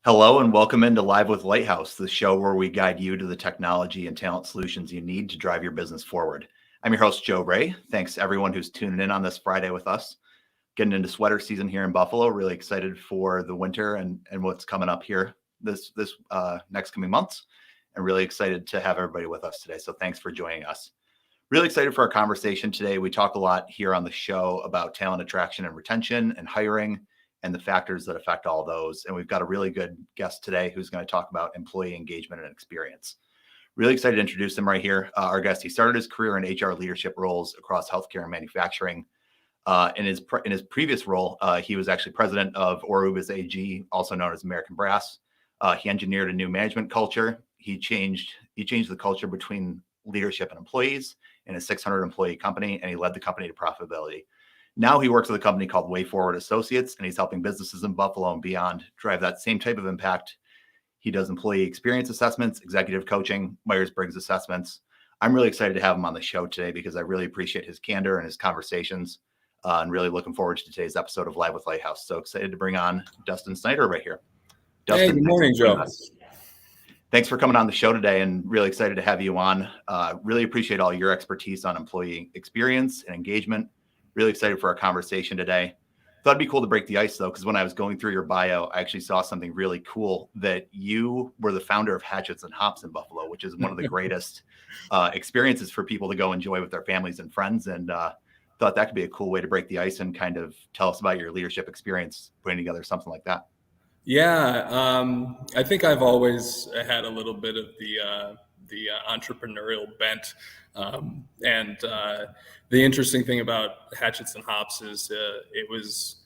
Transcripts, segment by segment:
Hello and welcome into Live with Lighthouse, the show where we guide you to the technology and talent solutions you need to drive your business forward. I'm your host, Joe Ray. Thanks to everyone who's tuning in on this Friday with us. Getting into sweater season here in Buffalo. Really excited for the winter and what's coming up here this next coming months. And really excited to have everybody with us today. So thanks for joining us. Really excited for our conversation today. We talk a lot here on the show about talent attraction and retention and hiring and the factors that affect all those. And we've got a really good guest today who's going to talk about employee engagement and experience. Really excited to introduce him right here. Our guest, he started his career in HR leadership roles across healthcare and manufacturing. In his previous role, he was actually president of Orubis AG, also known as American Brass. He engineered a new management culture. He changed the culture between leadership and employees in a 600 employee company, and he led the company to profitability. Now he works with a company called Wayforward Associates, and he's helping businesses in Buffalo and beyond drive that same type of impact. He does employee experience assessments, executive coaching, Myers-Briggs assessments. I'm really excited to have him on the show today because I really appreciate his candor and his conversations, and really looking forward to today's episode of Live with Lighthouse. So excited to bring on Dustin Snyder right here. Dustin, hey, good morning, Joe. Thanks for coming on the show today, and really excited to have you on. Really appreciate all your expertise on employee experience and engagement. Really excited for our conversation today. Thought it'd be cool to break the ice though, because when I was going through your bio, I actually saw something really cool that you were the founder of Hatchets and Hops in Buffalo, which is one of the greatest experiences for people to go enjoy with their families and friends. And thought that could be a cool way to break the ice and kind of tell us about your leadership experience putting together something like that. Yeah, I think I've always had a little bit of the entrepreneurial bent. And the interesting thing about Hatchets and Hops is it was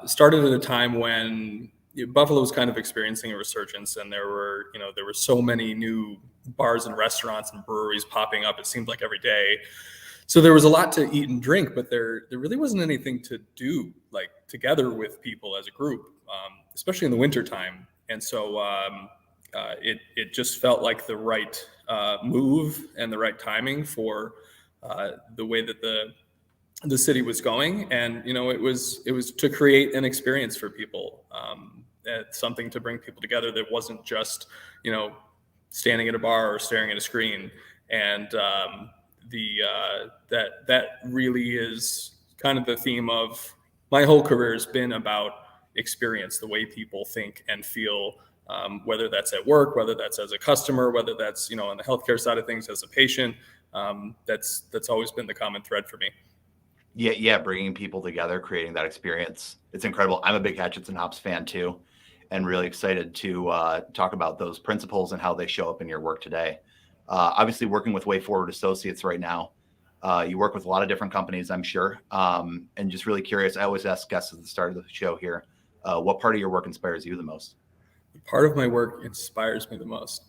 started at a time when Buffalo was kind of experiencing a resurgence, and there were so many new bars and restaurants and breweries popping up. It seemed like every day. So there was a lot to eat and drink, but there really wasn't anything to do like together with people as a group, especially in the wintertime. And so it just felt like the right move and the right timing for the way that the city was going. And, it was to create an experience for people, something to bring people together that wasn't just, standing at a bar or staring at a screen. And that really is kind of the theme of my whole career has been about experience, the way people think and feel, whether that's at work, whether that's as a customer, whether that's, on the healthcare side of things as a patient. That's always been the common thread for me. Yeah. Bringing people together, creating that experience. It's incredible. I'm a big Hatchets and Hops fan too, and really excited to talk about those principles and how they show up in your work today. Obviously working with Wayforward Associates right now. You work with a lot of different companies, I'm sure. And just really curious, I always ask guests at the start of the show here, what part of your work inspires you the most? Part of my work inspires me the most.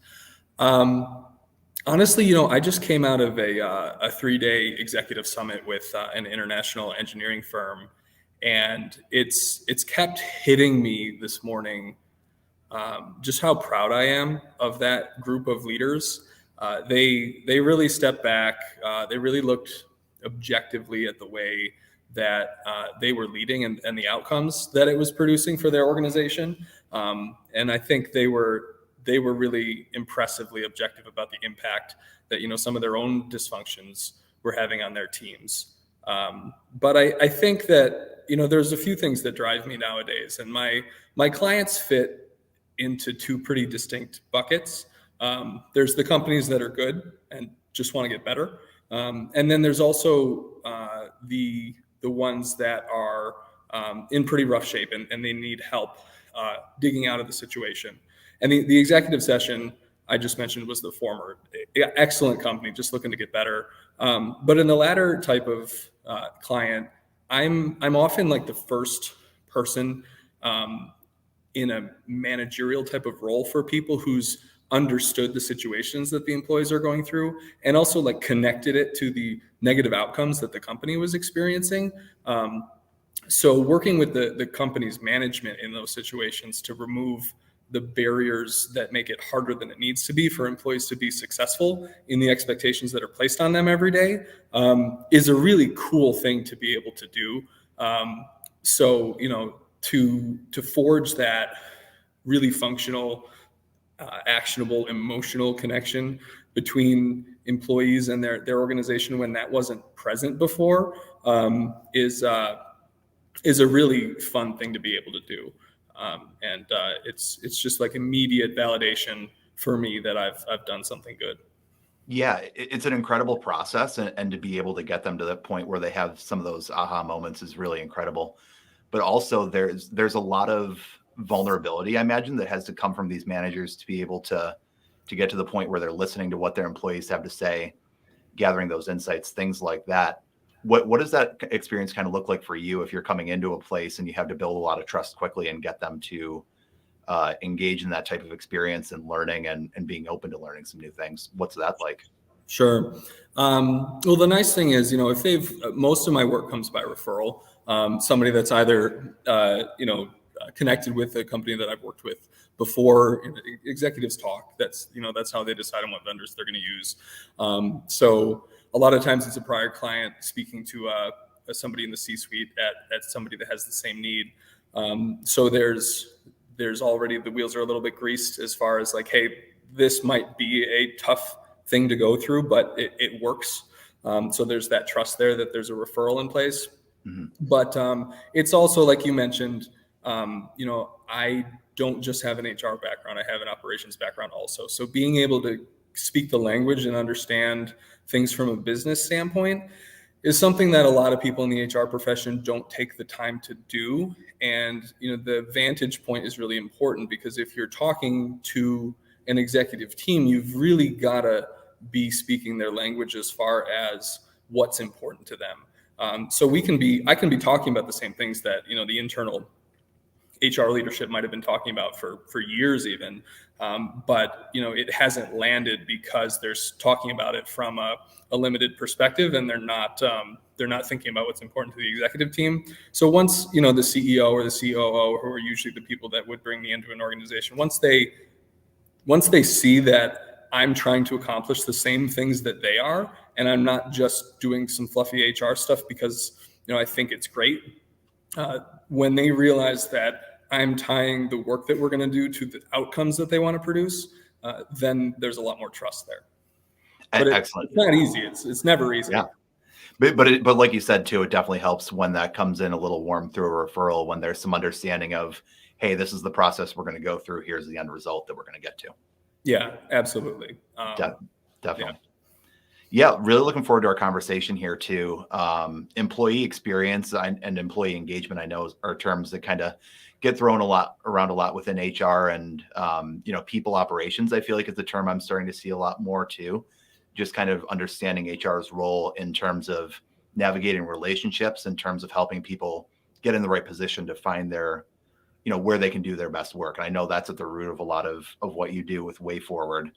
Honestly, I just came out of a 3-day executive summit with an international engineering firm, and it's kept hitting me this morning just how proud I am of that group of leaders. They really stepped back. They really looked objectively at the way that they were leading and the outcomes that it was producing for their organization. And I think they were really impressively objective about the impact that, some of their own dysfunctions were having on their teams. But I think that, there's a few things that drive me nowadays, and my clients fit into two pretty distinct buckets. There's the companies that are good and just want to get better. And then there's also the ones that are in pretty rough shape and they need help digging out of the situation. And the executive session I just mentioned was the former. Excellent company, just looking to get better. But in the latter type of client, I'm often like the first person in a managerial type of role for people who's understood the situations that the employees are going through and also like connected it to the negative outcomes that the company was experiencing. So working with the company's management in those situations to remove the barriers that make it harder than it needs to be for employees to be successful in the expectations that are placed on them every day is a really cool thing to be able to do. So, to forge that really functional, actionable, emotional connection between employees and their organization when that wasn't present before, is a really fun thing to be able to do. And it's just like immediate validation for me that I've done something good. Yeah, it's an incredible process, and to be able to get them to that point where they have some of those aha moments is really incredible. But also there's a lot of vulnerability, I imagine, that has to come from these managers to be able to get to the point where they're listening to what their employees have to say, gathering those insights, things like that. What does that experience kind of look like for you if you're coming into a place and you have to build a lot of trust quickly and get them to engage in that type of experience and learning and being open to learning some new things? What's that like? Sure. Well, the nice thing is, if most of my work comes by referral, somebody that's either, connected with a company that I've worked with before. Executives talk. That's how they decide on what vendors they're going to use. So a lot of times it's a prior client speaking to somebody in the C-suite at somebody that has the same need. So there's already, the wheels are a little bit greased as far as like, hey, this might be a tough thing to go through, but it works. So there's that trust there that there's a referral in place. Mm-hmm. But it's also, like you mentioned, I don't just have an HR background. I have an operations background also. So being able to speak the language and understand things from a business standpoint is something that a lot of people in the HR profession don't take the time to do. And, the vantage point is really important, because if you're talking to an executive team, you've really got to be speaking their language as far as what's important to them. So I can be talking about the same things that, the internal HR leadership might have been talking about for years even. But, it hasn't landed because they're talking about it from a limited perspective, and they're not thinking about what's important to the executive team. So once, the CEO or the COO, who are usually the people that would bring me into an organization, once they see that I'm trying to accomplish the same things that they are, and I'm not just doing some fluffy HR stuff because, I think it's great. When they realize that I'm tying the work that we're going to do to the outcomes that they want to produce, then there's a lot more trust there. But Excellent. It's not easy. It's never easy. Yeah. But like you said too, it definitely helps when that comes in a little warm through a referral, when there's some understanding of, hey, this is the process we're going to go through. Here's the end result that we're going to get to. Yeah, absolutely. Definitely. Yeah, really looking forward to our conversation here too. Employee experience and employee engagement, I know, are terms that kind of get thrown around a lot within HR, and people operations. I feel like it's a term I'm starting to see a lot more too. Just kind of understanding HR's role in terms of navigating relationships, in terms of helping people get in the right position to find their, where they can do their best work. And I know that's at the root of a lot of what you do with Wayforward.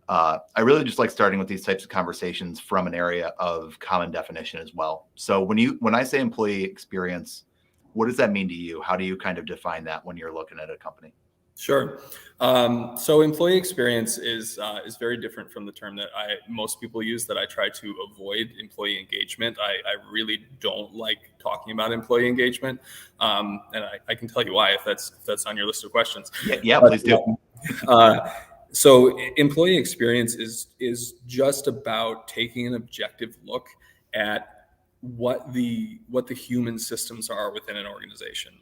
I really just like starting with these types of conversations from an area of common definition as well. So when I say employee experience, what does that mean to you? How do you kind of define that when you're looking at a company? Sure. So employee experience is very different from the term that most people use, that I try to avoid, employee engagement. I really don't like talking about employee engagement. And I can tell you why, if that's on your list of questions. Yeah, please do. So employee experience is just about taking an objective look at what the human systems are within an organization.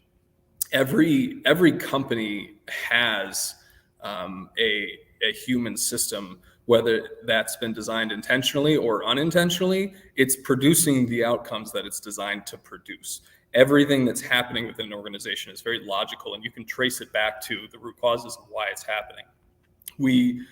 Every company has a human system, whether that's been designed intentionally or unintentionally. It's producing the outcomes that it's designed to produce. Everything that's happening within an organization is very logical, and you can trace it back to the root causes of why it's happening. We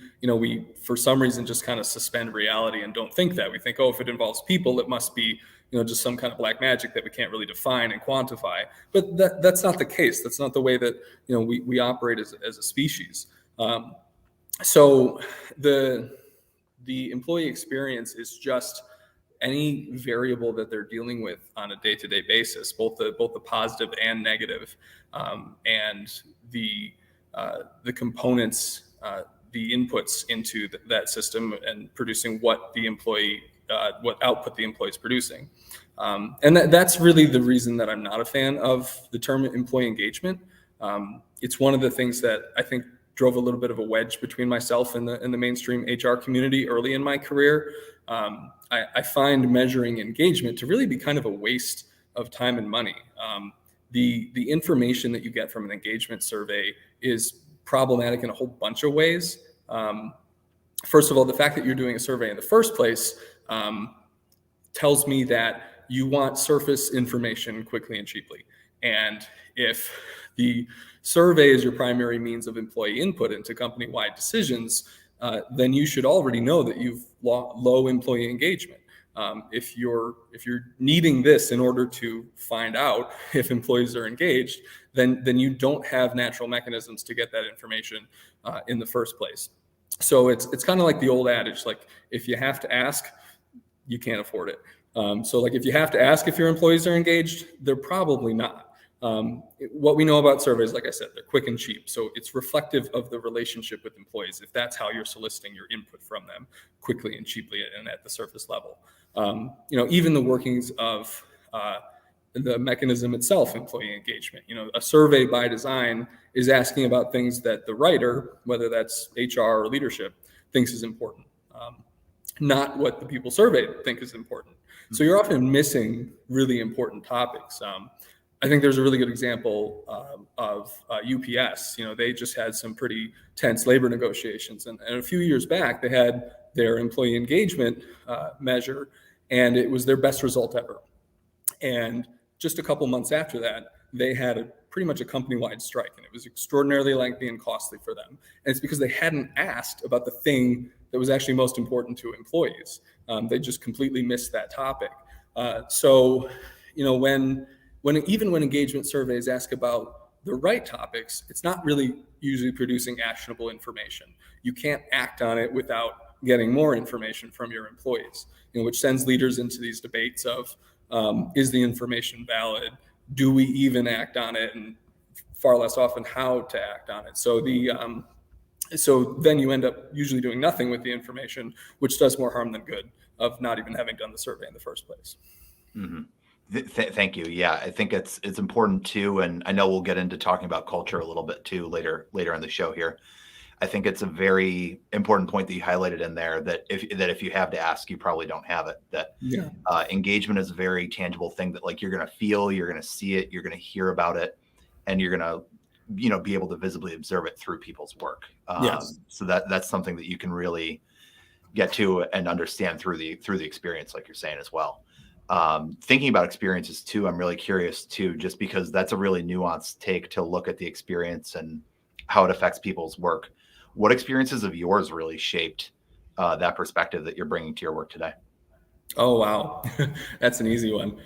for some reason just kind of suspend reality and don't think that. We think, if it involves people, it must be, just some kind of black magic that we can't really define and quantify. But that's not the case. That's not the way that, we operate as a species. So the employee experience is just any variable that they're dealing with on a day-to-day basis, both the positive and negative, and the components, the inputs into that system, and producing what output the employee is producing. And that's really the reason that I'm not a fan of the term employee engagement. It's one of the things that I think drove a little bit of a wedge between myself and the mainstream HR community early in my career. I find measuring engagement to really be kind of a waste of time and money. The information that you get from an engagement survey is problematic in a whole bunch of ways. First of all, the fact that you're doing a survey in the first place tells me that you want surface information quickly and cheaply. And if the survey is your primary means of employee input into company-wide decisions, then you should already know that you've low employee engagement. If you're needing this in order to find out if employees are engaged, then you don't have natural mechanisms to get that information in the first place. So it's kind of like the old adage, like if you have to ask, you can't afford it. So like if you have to ask if your employees are engaged, they're probably not. What we know about surveys, like I said, they're quick and cheap. So it's reflective of the relationship with employees, if that's how you're soliciting your input from them quickly and cheaply and at the surface level. Even the workings of the mechanism itself, employee engagement. A survey by design is asking about things that the writer, whether that's HR or leadership, thinks is important, not what the people surveyed think is important. So you're often missing really important topics. I think there's a really good example of UPS. They just had some pretty tense labor negotiations, and a few years back they had their employee engagement measure, and it was their best result ever. And just a couple months after that, they had pretty much a company-wide strike, and it was extraordinarily lengthy and costly for them. And it's because they hadn't asked about the thing that was actually most important to employees. They just completely missed that topic. When engagement surveys ask about the right topics, it's not really usually producing actionable information. You can't act on it without getting more information from your employees, which sends leaders into these debates of, is the information valid? Do we even act on it? And far less often how to act on it. So then you end up usually doing nothing with the information, which does more harm than good of not even having done the survey in the first place. Mm-hmm. Thank you. Yeah, I think it's important too, and I know we'll get into talking about culture a little bit too later in the show here. I think it's a very important point that you highlighted in there, that if you have to ask, you probably don't have it. That engagement is a very tangible thing that like you're going to feel, you're going to see it, you're going to hear about it, and you're going to be able to visibly observe it through people's work. So that's something that you can really get to and understand through the experience, like you're saying as well. Thinking about experiences too, I'm really curious too, just because that's a really nuanced take to look at the experience and how it affects people's work. What experiences of yours really shaped that perspective that you're bringing to your work today? Oh, wow. That's an easy one.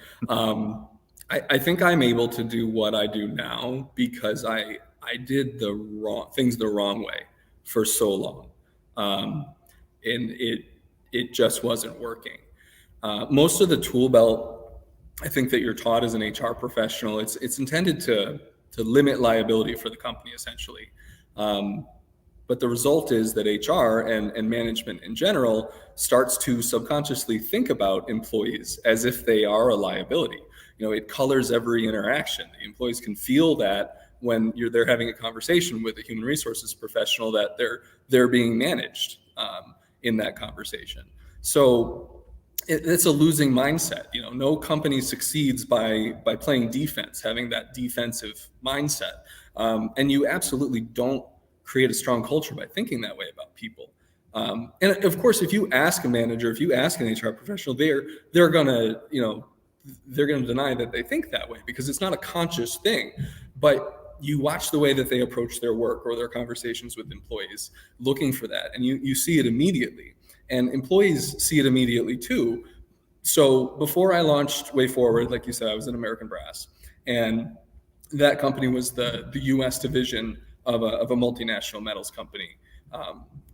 I think I'm able to do what I do now because I did the wrong way for so long. And it just wasn't working. Most of the tool belt, I think, that you're taught as an HR professional, it's intended to limit liability for the company, essentially. But the result is that HR and management in general starts to subconsciously think about employees as if they are a liability. It colors every interaction. The employees can feel that when they're having a conversation with a human resources professional, that they're being managed in that conversation. So it's a losing mindset. No company succeeds by playing defense, having that defensive mindset. And you absolutely don't create a strong culture by thinking that way about people. And of course, if you ask a manager, if you ask an HR professional, they're gonna deny that they think that way because it's not a conscious thing. But you watch the way that they approach their work or their conversations with employees, looking for that, and you see it immediately. And employees see it immediately too. So before I launched Wayforward, like you said, I was in American Brass, and that company was the U.S. division of a multinational metals company.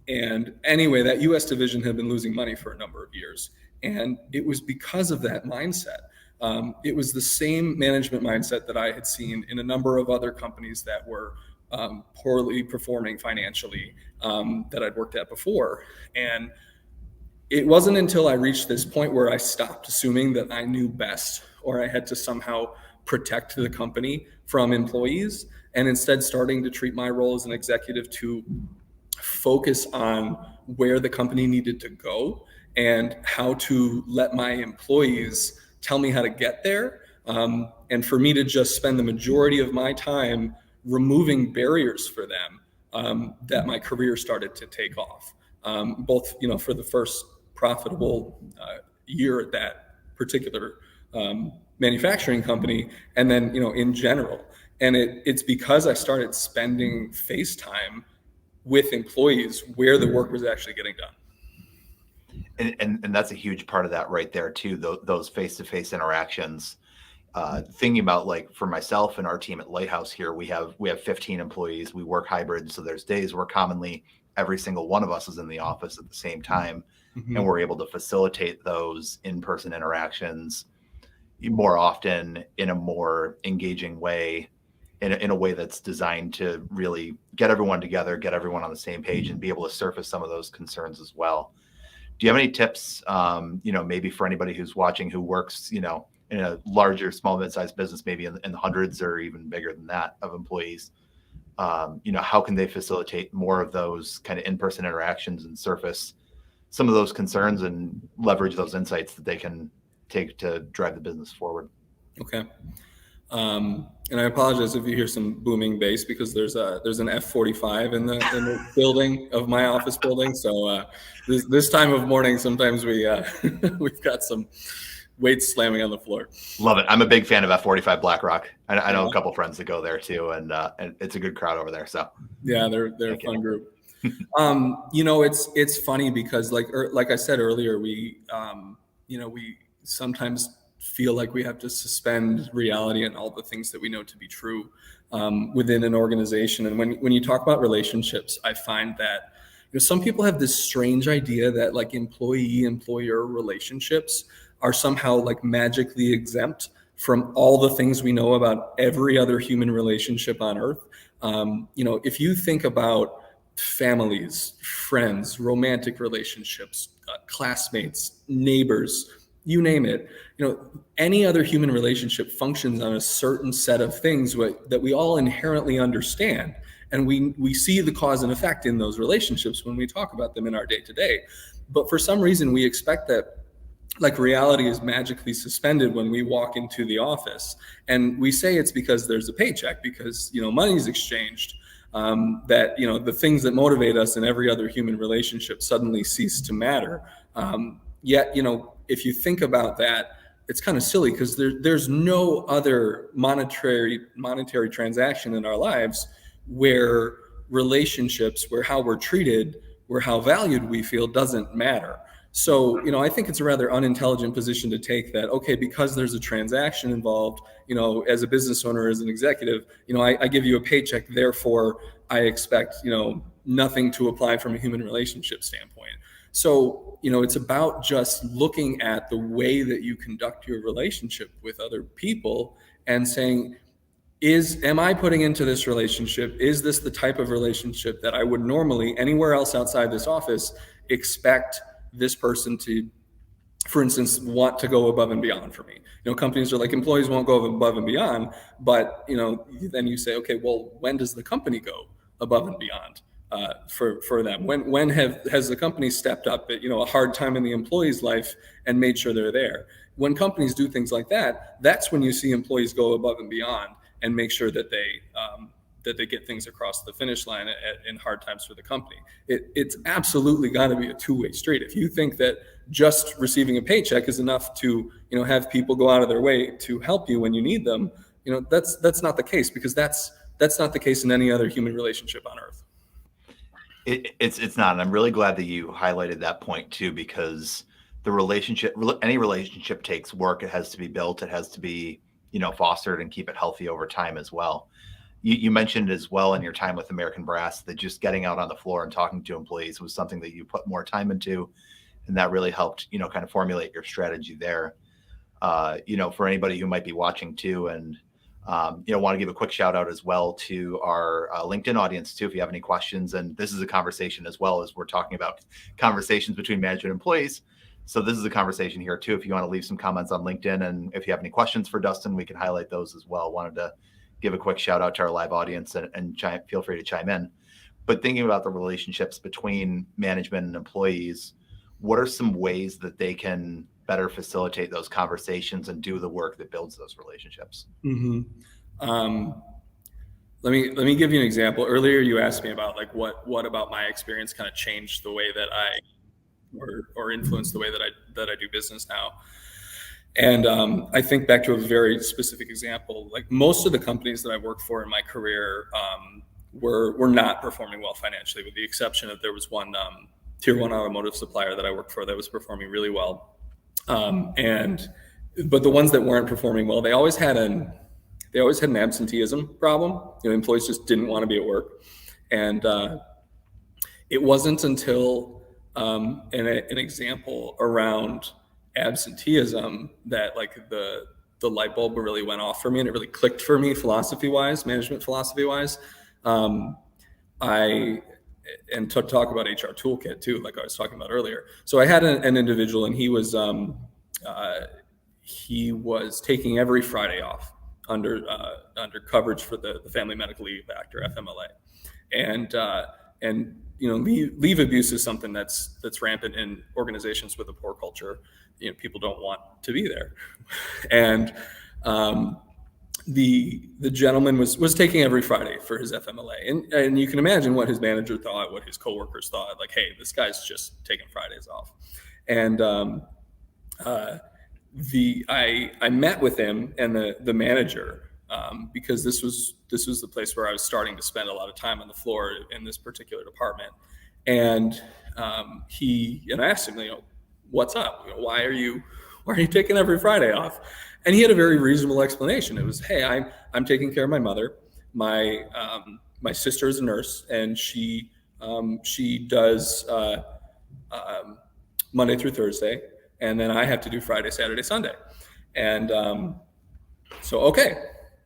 And anyway, that U.S. division had been losing money for a number of years, and it was because of that mindset. It was the same management mindset that I had seen in a number of other companies that were poorly performing financially that I'd worked at before. And it wasn't until I reached this point where I stopped assuming that I knew best or I had to somehow protect the company from employees and instead starting to treat my role as an executive to focus on where the company needed to go and how to let my employees tell me how to get there. And for me to just spend the majority of my time removing barriers for them, that my career started to take off. Both, for the first profitable year at that particular manufacturing company, and then, in general. And it's because I started spending face time with employees where the work was actually getting done. And that's a huge part of that right there too. Those face-to-face interactions. Thinking about, like, for myself and our team at Lighthouse here, we have 15 employees. We work hybrid, so there's days where commonly every single one of us is in the office at the same time, and we're able to facilitate those in-person interactions more often in a more engaging way, in a way that's designed to really get everyone together, get everyone on the same page, and be able to surface some of those concerns as well. Do you have any tips, maybe for anybody who's watching who works, in a larger, small, mid-sized business, maybe in the hundreds or even bigger than that of employees? How can they facilitate more of those kind of in-person interactions and surface some of those concerns and leverage those insights that they can take to drive the business forward? Okay. And I apologize if you hear some booming bass, because there's an F-45 in the building of my office building. So this time of morning, sometimes we've got some weights slamming on the floor. Love it. I'm a big fan of F-45 BlackRock. I know a couple friends that go there too, and it's a good crowd over there. So yeah, they're a fun group. It's funny because like I said earlier, we sometimes feel like we have to suspend reality and all the things that we know to be true within an organization. And when you talk about relationships, I find that some people have this strange idea that like employee-employer relationships are somehow like magically exempt from all the things we know about every other human relationship on earth. If you think about families, friends, romantic relationships, classmates, neighbors, you name it, any other human relationship functions on a certain set of things that we all inherently understand. And we see the cause and effect in those relationships when we talk about them in our day to day. But for some reason, we expect that like reality is magically suspended when we walk into the office. And we say it's because there's a paycheck, because, money's exchanged, that, the things that motivate us in every other human relationship suddenly cease to matter. Yet, if you think about that, it's kind of silly, because there's no other monetary transaction in our lives where relationships, where how we're treated, where how valued we feel doesn't matter. So, I think it's a rather unintelligent position to take that, okay, because there's a transaction involved, as a business owner, as an executive, I give you a paycheck, therefore I expect, nothing to apply from a human relationship standpoint. So, it's about just looking at the way that you conduct your relationship with other people and saying, am I putting into this relationship, is this the type of relationship that I would normally anywhere else outside this office expect this person to, for instance, want to go above and beyond for me? Companies are like, employees won't go above and beyond, but then you say, okay, well, when does the company go above and beyond for them? When has the company stepped up at a hard time in the employee's life and made sure they're there? When companies do things like that, that's when you see employees go above and beyond and make sure that they get things across the finish line in hard times for the company. It's absolutely got to be a two-way street. If you think that just receiving a paycheck is enough to have people go out of their way to help you when you need them, that's not the case, because that's not the case in any other human relationship on earth. It's not, and I'm really glad that you highlighted that point too, because any relationship takes work. It has to be built. It has to be fostered and keep it healthy over time as well. You mentioned as well in your time with American Brass that just getting out on the floor and talking to employees was something that you put more time into, and that really helped, kind of formulate your strategy there. For anybody who might be watching too, and want to give a quick shout out as well to our LinkedIn audience too, if you have any questions. And this is a conversation as well, as we're talking about conversations between management and employees. So this is a conversation here too. If you want to leave some comments on LinkedIn, and if you have any questions for Dustin, we can highlight those as well. Wanted to give a quick shout out to our live audience and feel free to chime in. But thinking about the relationships between management and employees, what are some ways that they can better facilitate those conversations and do the work that builds those relationships? Mm-hmm. Let me give you an example. Earlier, you asked me about like what about my experience kind of changed the way that I or influenced the way that I do business now. And I think back to a very specific example. Like most of the companies that I worked for in my career were not performing well financially, with the exception of there was one tier one automotive supplier that I worked for that was performing really well. But the ones that weren't performing well, they always had an absenteeism problem. Employees just didn't want to be at work. And it wasn't until an example around absenteeism that like the light bulb really went off for me, and it really clicked for me management philosophy wise. To talk about HR toolkit too, like I was talking about earlier. So I had an individual, and he was taking every Friday off under coverage for the Family Medical Leave Act, or FMLA, and leave abuse is something that's rampant in organizations with a poor culture. People don't want to be there, and the gentleman was taking every Friday for his FMLA, and you can imagine what his manager thought, what his coworkers thought, like, hey, this guy's just taking Fridays off. And I met with him and the manager because this was the place where I was starting to spend a lot of time on the floor in this particular department. And I asked him, what's up? Why are you taking every Friday off? And he had a very reasonable explanation. It was, hey, I'm taking care of my mother. My sister is a nurse, and she does Monday through Thursday, and then I have to do Friday, Saturday, Sunday. And so, okay,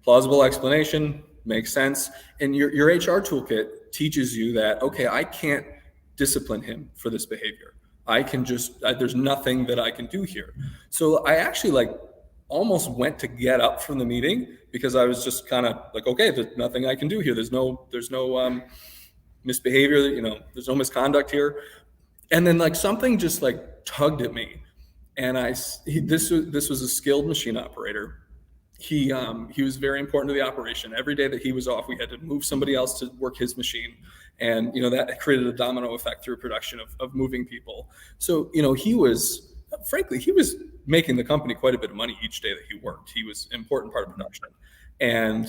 plausible explanation, makes sense. And your HR toolkit teaches you that, okay, I can't discipline him for this behavior. I can there's nothing that I can do here. So I actually almost went to get up from the meeting because I was just kind of like, okay, there's nothing I can do here. There's no misbehavior, there's no misconduct here. And then something just tugged at me. And this was a skilled machine operator. He was very important to the operation. Every day that he was off, we had to move somebody else to work his machine. And, that created a domino effect through production of moving people. So, he was making the company quite a bit of money each day that he worked. He was an important part of production. And,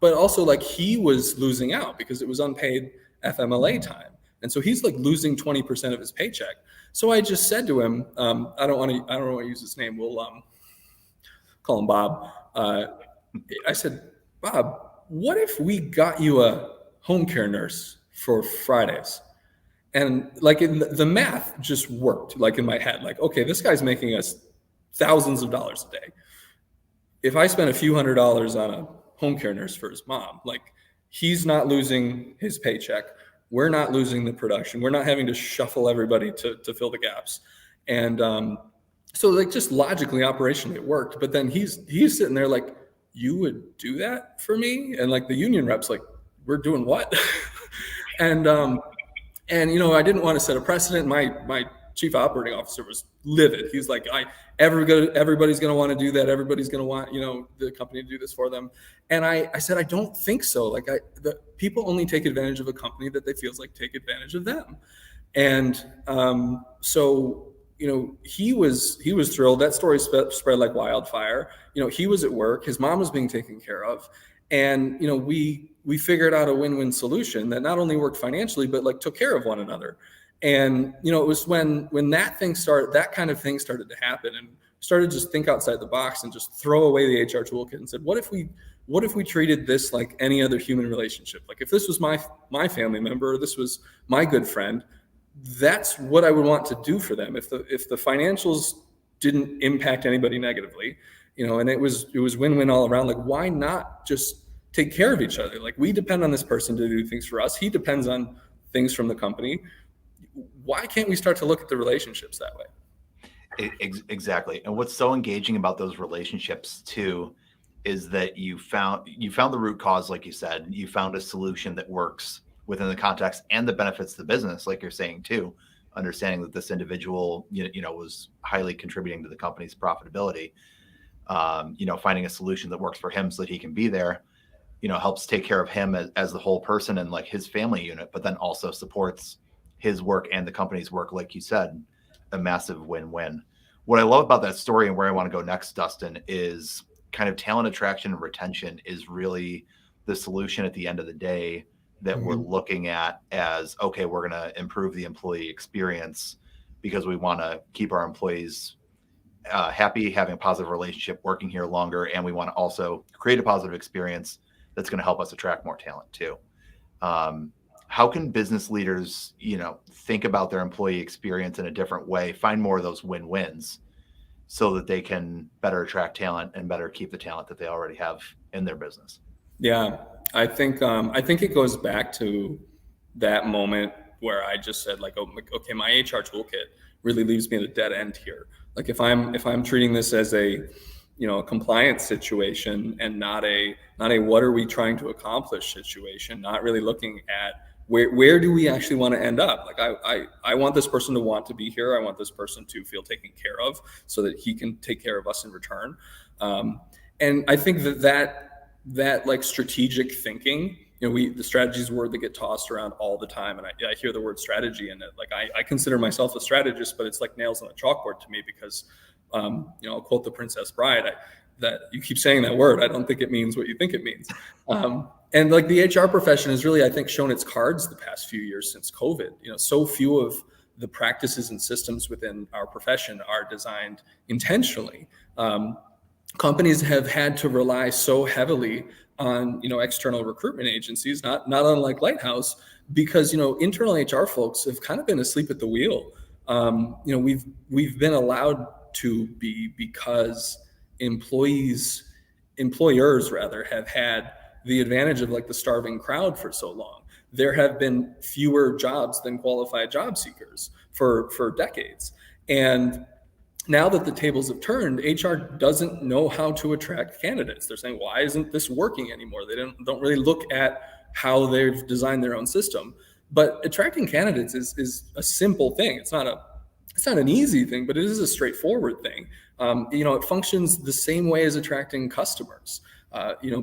but also he was losing out because it was unpaid FMLA time. And so he's losing 20% of his paycheck. So I just said to him, I don't want to use his name. We'll call him Bob. I said, Bob, what if we got you a home care nurse for Fridays? And the math just worked in my head. Okay, this guy's making us thousands of dollars a day. If I spend a few $100s on a home care nurse for his mom, he's not losing his paycheck. We're not losing the production. We're not having to shuffle everybody to fill the gaps. And so just logically, operationally, it worked. But then he's sitting there you would do that for me? And the union reps we're doing what? And I didn't want to set a precedent. My chief operating officer was livid. He's everybody's going to want to do that. Everybody's going to want, the company to do this for them. And I said, I don't think so. The people only take advantage of a company that they feels take advantage of them. And so, he was thrilled. That story spread like wildfire. He was at work. His mom was being taken care of. And, we figured out a win-win solution that not only worked financially, but took care of one another. And, it was when that kind of thing started to happen, and started to just think outside the box and just throw away the HR toolkit and said, what if we treated this like any other human relationship? If this was my family member, or this was my good friend, that's what I would want to do for them. If the financials didn't impact anybody negatively, and it was win-win all around, why not just take care of each other? We depend on this person to do things for us. He depends on things from the company. Why can't we start to look at the relationships that way? Exactly. And what's so engaging about those relationships too is that you found the root cause, like you said. You found a solution that works within the context and the benefits the business, like you're saying too, understanding that this individual, was highly contributing to the company's profitability. Finding a solution that works for him so that he can be there, helps take care of him as the whole person and like his family unit, but then also supports his work and the company's work, like you said, a massive win-win. What I love about that story and where I want to go next, Dustin, is kind of talent attraction and retention is really the solution at the end of the day that we're looking at as, okay, we're going to improve the employee experience because we want to keep our employees happy, having a positive relationship, working here longer, and we want to also create a positive experience that's going to help us attract more talent too. How can business leaders, think about their employee experience in a different way, find more of those win-wins so that they can better attract talent and better keep the talent that they already have in their business? Yeah, I think it goes back to that moment where I just said like, oh, okay, my HR toolkit really leaves me at a dead end here. Like if I'm treating this as a compliance situation and not a what are we trying to accomplish situation, not really looking at where do we actually want to end up? Like I want this person to want to be here. I want this person to feel taken care of so that he can take care of us in return. And I think that like strategic thinking, the strategy is a word that get tossed around all the time. And I hear the word strategy in it. Like I consider myself a strategist, but it's like nails on a chalkboard to me because, I'll quote The Princess Bride, that you keep saying that word. I don't think it means what you think it means. And like the HR profession has really, I think, shown its cards the past few years since COVID. So few of the practices and systems within our profession are designed intentionally. Companies have had to rely so heavily on external recruitment agencies, not unlike Lighthouse, because internal HR folks have kind of been asleep at the wheel. We've been allowed to be because employers rather have had the advantage of like the starving crowd for so long. There have been fewer jobs than qualified job seekers for decades, and now that the tables have turned, HR doesn't know how to attract candidates. They're saying, why isn't this working anymore? They don't really look at how they've designed their own system. But attracting candidates is a simple thing. It's not an easy thing, but it is a straightforward thing. It functions the same way as attracting customers.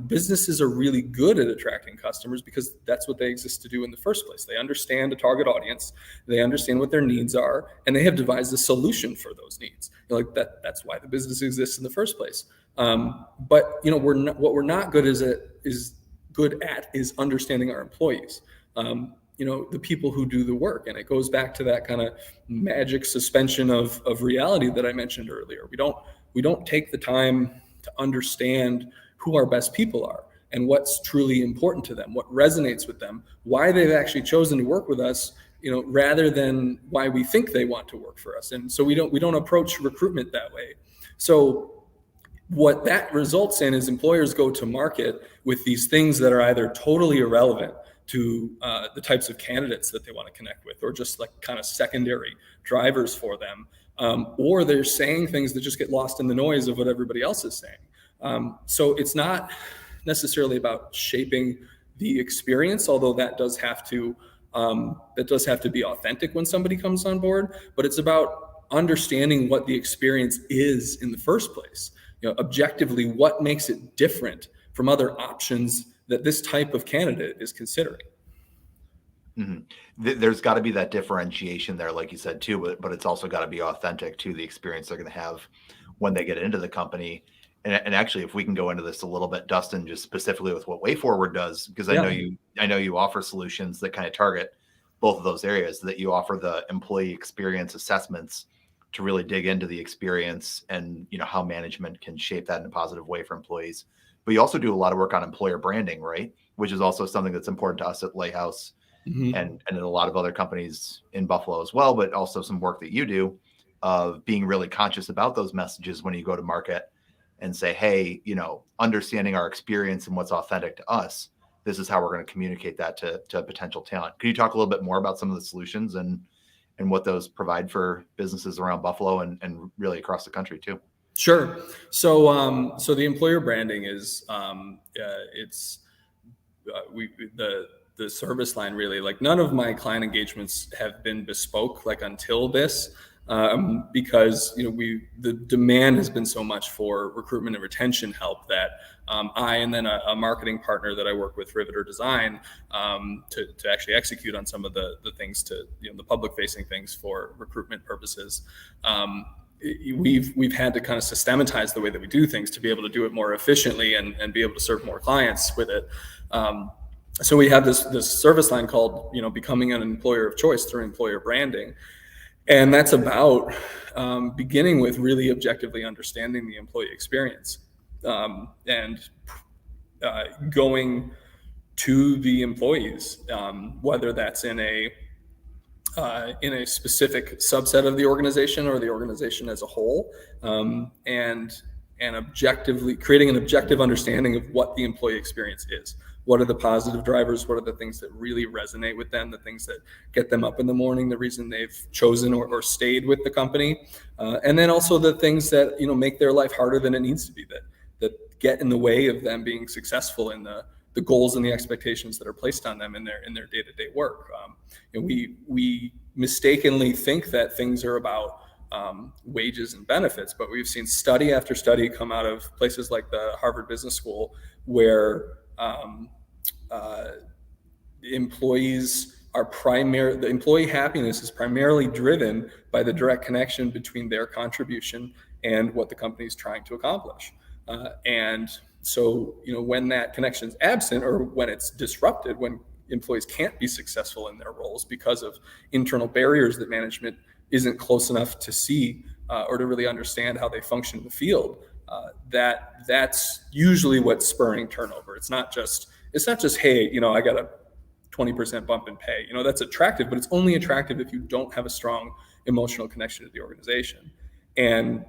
Businesses are really good at attracting customers because that's what they exist to do in the first place. They understand a target audience, they understand what their needs are, and they have devised a solution for those needs. That's why the business exists in the first place. But what we're not good at is understanding our employees. The people who do the work, and it goes back to that kind of magic suspension of reality that I mentioned earlier. We don't take the time to understand who our best people are and what's truly important to them, what resonates with them, why they've actually chosen to work with us, rather than why we think they want to work for us. And so we don't approach recruitment that way. So what that results in is employers go to market with these things that are either totally irrelevant to the types of candidates that they want to connect with, or just like kind of secondary drivers for them, or they're saying things that just get lost in the noise of what everybody else is saying. So it's not necessarily about shaping the experience, although that does have to be authentic when somebody comes on board. But it's about understanding what the experience is in the first place. Objectively, what makes it different from other options that this type of candidate is considering. Mm-hmm. There's got to be that differentiation there, like you said too, but it's also got to be authentic to the experience they're going to have when they get into the company. And actually, if we can go into this a little bit, Dustin, just specifically with what Wayforward does, because I know you offer solutions that kind of target both of those areas, that you offer the employee experience assessments to really dig into the experience and how management can shape that in a positive way for employees. But you also do a lot of work on employer branding, right? Which is also something that's important to us at Lighthouse, and in a lot of other companies in Buffalo as well, but also some work that you do of being really conscious about those messages when you go to market and say, hey, understanding our experience and what's authentic to us, this is how we're going to communicate that to potential talent. Can you talk a little bit more about some of the solutions and what those provide for businesses around Buffalo and really across the country too? Sure. So the employer branding is it's the service line really, like none of my client engagements have been bespoke like until this, because the demand has been so much for recruitment and retention help that I and then a marketing partner that I work with, Riveter Design, to actually execute on some of the things to the public facing things for recruitment purposes. We've had to kind of systematize the way that we do things to be able to do it more efficiently and be able to serve more clients with it. So we have this service line called becoming an employer of choice through employer branding, and that's about beginning with really objectively understanding the employee experience, and going to the employees, whether that's in a specific subset of the organization or the organization as a whole, and objectively creating an objective understanding of what the employee experience is. What are the positive drivers? What are the things that really resonate with them? The things that get them up in the morning, the reason they've chosen or stayed with the company, and then also the things that make their life harder than it needs to be, that get in the way of them being successful in the goals and the expectations that are placed on them in their day-to-day work. And we mistakenly think that things are about wages and benefits, but we've seen study after study come out of places like the Harvard Business School where the employee happiness is primarily driven by the direct connection between their contribution and what the company is trying to accomplish. And so, when that connection is absent or when it's disrupted, when employees can't be successful in their roles because of internal barriers that management isn't close enough to see or to really understand how they function in the field, that's usually what's spurring turnover. It's not just hey, I got a 20% bump in pay. That's attractive, but it's only attractive if you don't have a strong emotional connection to the organization. And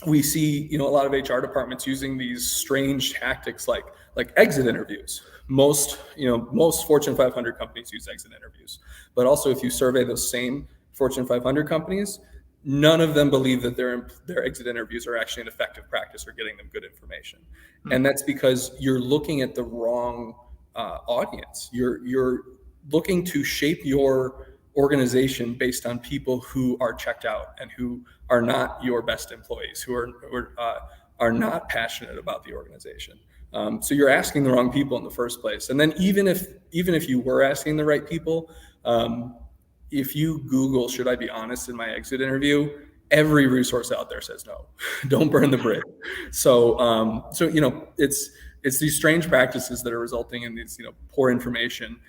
we see a lot of HR departments using these strange tactics like exit interviews. Most Fortune 500 companies use exit interviews, but also if you survey those same Fortune 500 companies, none of them believe that their exit interviews are actually an effective practice for getting them good information. And that's because you're looking at the wrong audience. You're looking to shape your organization based on people who are checked out and who are not your best employees, who are not passionate about the organization. So you're asking the wrong people in the first place. And then even if you were asking the right people, if you Google, should I be honest in my exit interview, every resource out there says no. Don't burn the bridge. So it's these strange practices that are resulting in these poor information,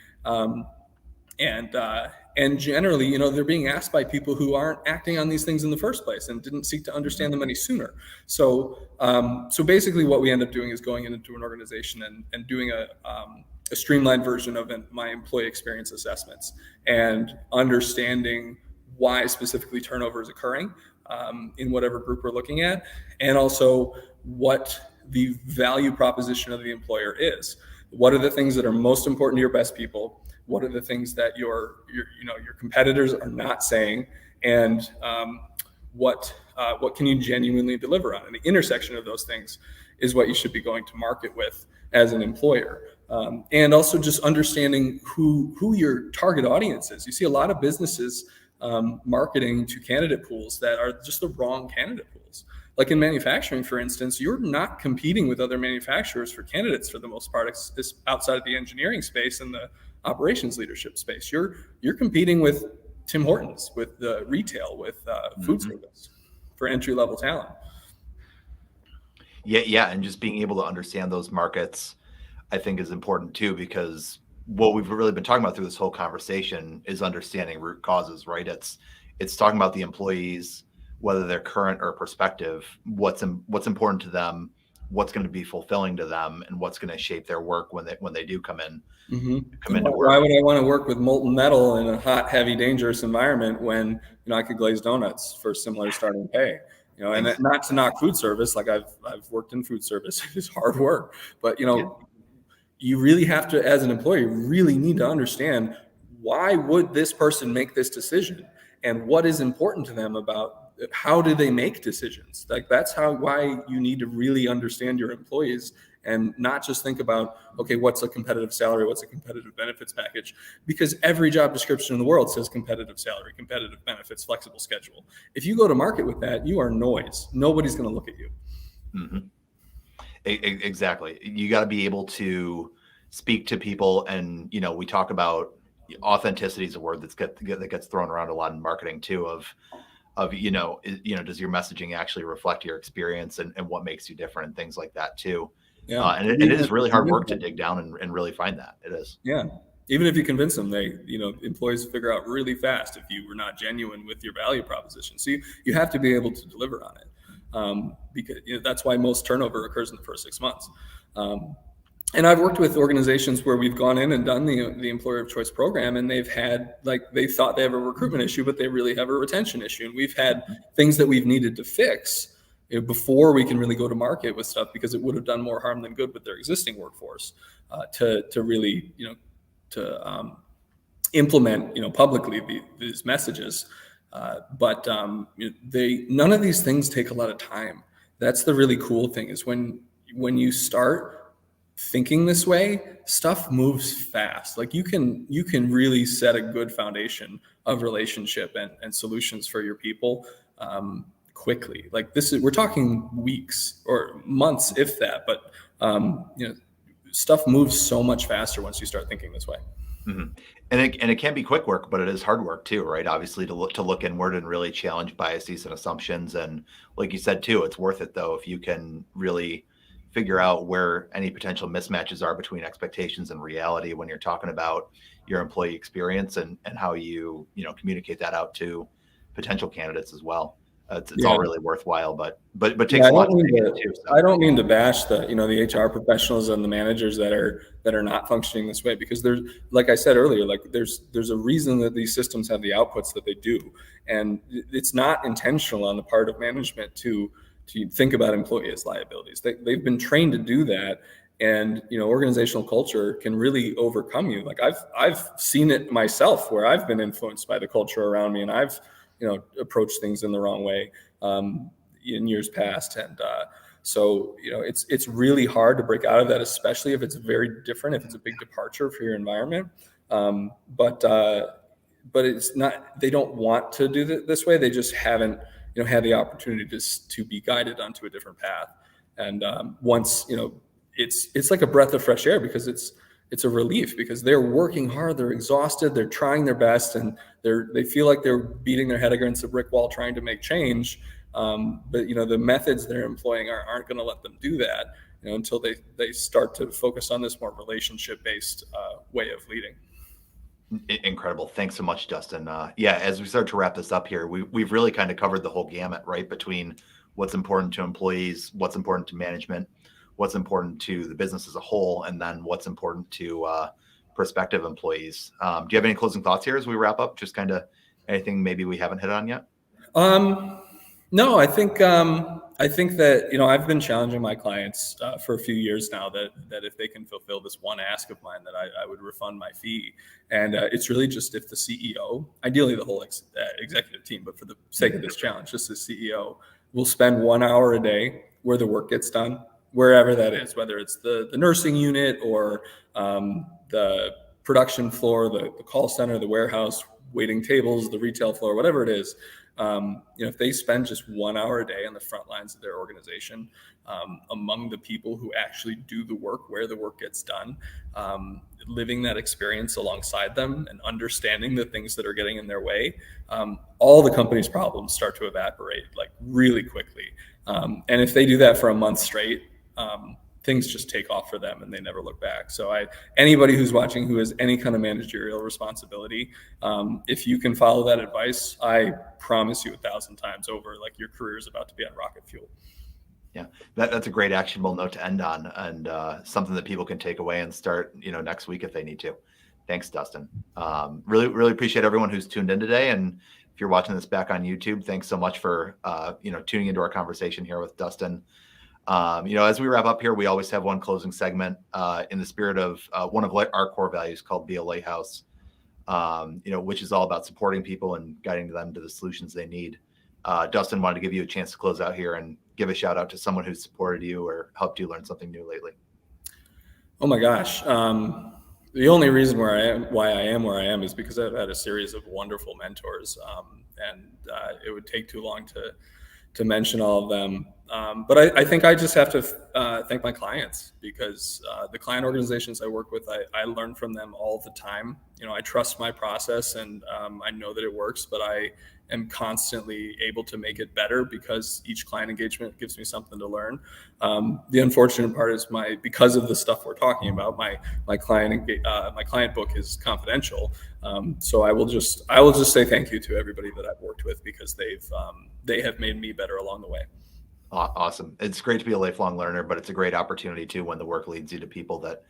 and generally they're being asked by people who aren't acting on these things in the first place and didn't seek to understand them any sooner. So basically what we end up doing is going into an organization and doing a streamlined version of my employee experience assessments and understanding why specifically turnover is occurring in whatever group we're looking at, and also what the value proposition of the employer is. What are the things that are most important to your best people? What are the things that your competitors are not saying? And what can you genuinely deliver on? And the intersection of those things is what you should be going to market with as an employer. And also just understanding who your target audience is. You see a lot of businesses marketing to candidate pools that are just the wrong candidate pools. Like in manufacturing, for instance, you're not competing with other manufacturers for candidates for the most part. It's outside of the engineering space and the operations leadership space. You're competing with Tim Hortons, with the retail, with food service for entry-level talent. Yeah, and just being able to understand those markets, I think, is important too, because what we've really been talking about through this whole conversation is understanding root causes, right? It's talking about the employees, whether they're current or prospective, what's important to them, what's going to be fulfilling to them, and what's going to shape their work when they do come in. Into work. Why would I want to work with molten metal in a hot, heavy, dangerous environment when I could glaze donuts for similar starting pay? And not to knock food service, like I've worked in food service, it's hard work, but you really have to, as an employer, you really need to understand why would this person make this decision and what is important to them about how do they make decisions? Like that's why you need to really understand your employees and not just think about, okay, what's a competitive salary? What's a competitive benefits package? Because every job description in the world says competitive salary, competitive benefits, flexible schedule. If you go to market with that, you are noise. Nobody's going to look at you. Mm-hmm. Exactly. You got to be able to speak to people. And, we talk about authenticity is a word that gets thrown around a lot in marketing too, of, does your messaging actually reflect your experience and what makes you different and things like that too. Yeah. And it is really hard work to dig down and really find that. It is. Yeah. Even if you convince them, employees figure out really fast if you were not genuine with your value proposition. So you have to be able to deliver on it. Because that's why most turnover occurs in the first 6 months. And I've worked with organizations where we've gone in and done the employer of choice program, and they've had, they thought they have a recruitment issue, but they really have a retention issue. And we've had things that we've needed to fix before we can really go to market with stuff, because it would have done more harm than good with their existing workforce, to really, to implement, publicly these messages. But none of these things take a lot of time. That's the really cool thing, is when you start thinking this way, stuff moves fast. Like you can really set a good foundation of relationship and solutions for your people quickly. Like we're talking weeks or months, if that, but stuff moves so much faster once you start thinking this way. Mm-hmm. And it can be quick work, but it is hard work too, right? Obviously, to look inward and really challenge biases and assumptions. And like you said too, it's worth it though if you can really figure out where any potential mismatches are between expectations and reality when you're talking about your employee experience and how you communicate that out to potential candidates as well. It's all really worthwhile, but takes a lot to dig into too. So. I don't mean to bash the HR professionals and the managers that are not functioning this way, because there's, like I said earlier, like there's a reason that these systems have the outputs that they do, and it's not intentional on the part of management to think about employee as liabilities. They've been trained to do that, and organizational culture can really overcome you. Like I've seen it myself, where I've been influenced by the culture around me, and I've approach things in the wrong way in years past. And so it's really hard to break out of that, especially if it's very different, if it's a big departure for your environment. But it's not, they don't want to do it this way. They just haven't had the opportunity to be guided onto a different path. And once, it's like a breath of fresh air, because it's a relief, because they're working hard, they're exhausted, they're trying their best, and they feel like they're beating their head against a brick wall trying to make change. But the methods they're employing aren't going to let them do that, until they start to focus on this more relationship-based way of leading. Incredible. Thanks so much, Dustin. As we start to wrap this up here, we've really kind of covered the whole gamut, right? Between what's important to employees, what's important to management, what's important to the business as a whole, and then what's important to prospective employees. Do you have any closing thoughts here as we wrap up? Just kind of anything maybe we haven't hit on yet? No, I think that, I've been challenging my clients for a few years now that if they can fulfill this one ask of mine, that I would refund my fee. And it's really just if the CEO, ideally the whole executive team, but for the sake of this challenge, just the CEO will spend 1 hour a day where the work gets done, wherever that is, whether it's the nursing unit or the production floor, the call center, the warehouse, waiting tables, the retail floor, whatever it is. If they spend just 1 hour a day on the front lines of their organization, among the people who actually do the work, where the work gets done, living that experience alongside them and understanding the things that are getting in their way, all the company's problems start to evaporate like really quickly. And if they do that for a month straight, things just take off for them and they never look back. So anybody who's watching who has any kind of managerial responsibility, if you can follow that advice, I promise you 1,000 times over, like your career is about to be on rocket fuel. Yeah, that's a great actionable note to end on, and something that people can take away and start, next week if they need to. Thanks, Dustin. Really, really appreciate everyone who's tuned in today. And if you're watching this back on YouTube, thanks so much for, tuning into our conversation here with Dustin. As we wrap up here, we always have one closing segment in the spirit of one of our core values called Be a Lighthouse, which is all about supporting people and guiding them to the solutions they need. Dustin, wanted to give you a chance to close out here and give a shout out to someone who supported you or helped you learn something new lately. Oh my gosh. The only reason why I am where I am is because I've had a series of wonderful mentors, and it would take too long to mention all of them. But I think I just have to thank my clients, because the client organizations I work with, I learn from them all the time. I trust my process, and I know that it works, but I am constantly able to make it better because each client engagement gives me something to learn. The unfortunate part is because of the stuff we're talking about, my client book is confidential. So I will just say thank you to everybody that I've worked with, because they have made me better along the way. Awesome. It's great to be a lifelong learner, but it's a great opportunity too when the work leads you to people that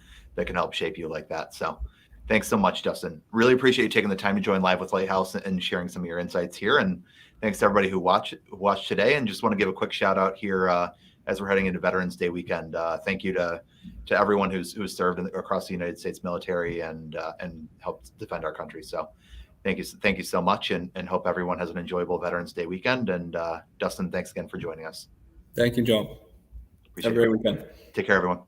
can help shape you like that. So thanks so much, Dustin. Really appreciate you taking the time to join Live with Lighthouse and sharing some of your insights here. And thanks to everybody who watched today. And just want to give a quick shout out here as we're heading into Veterans Day weekend. Thank you to everyone who's served across the United States military and helped defend our country. So thank you so much, and hope everyone has an enjoyable Veterans Day weekend. And Dustin, thanks again for joining us. Thank you, Joe. Appreciate Have a great weekend. Take care, everyone.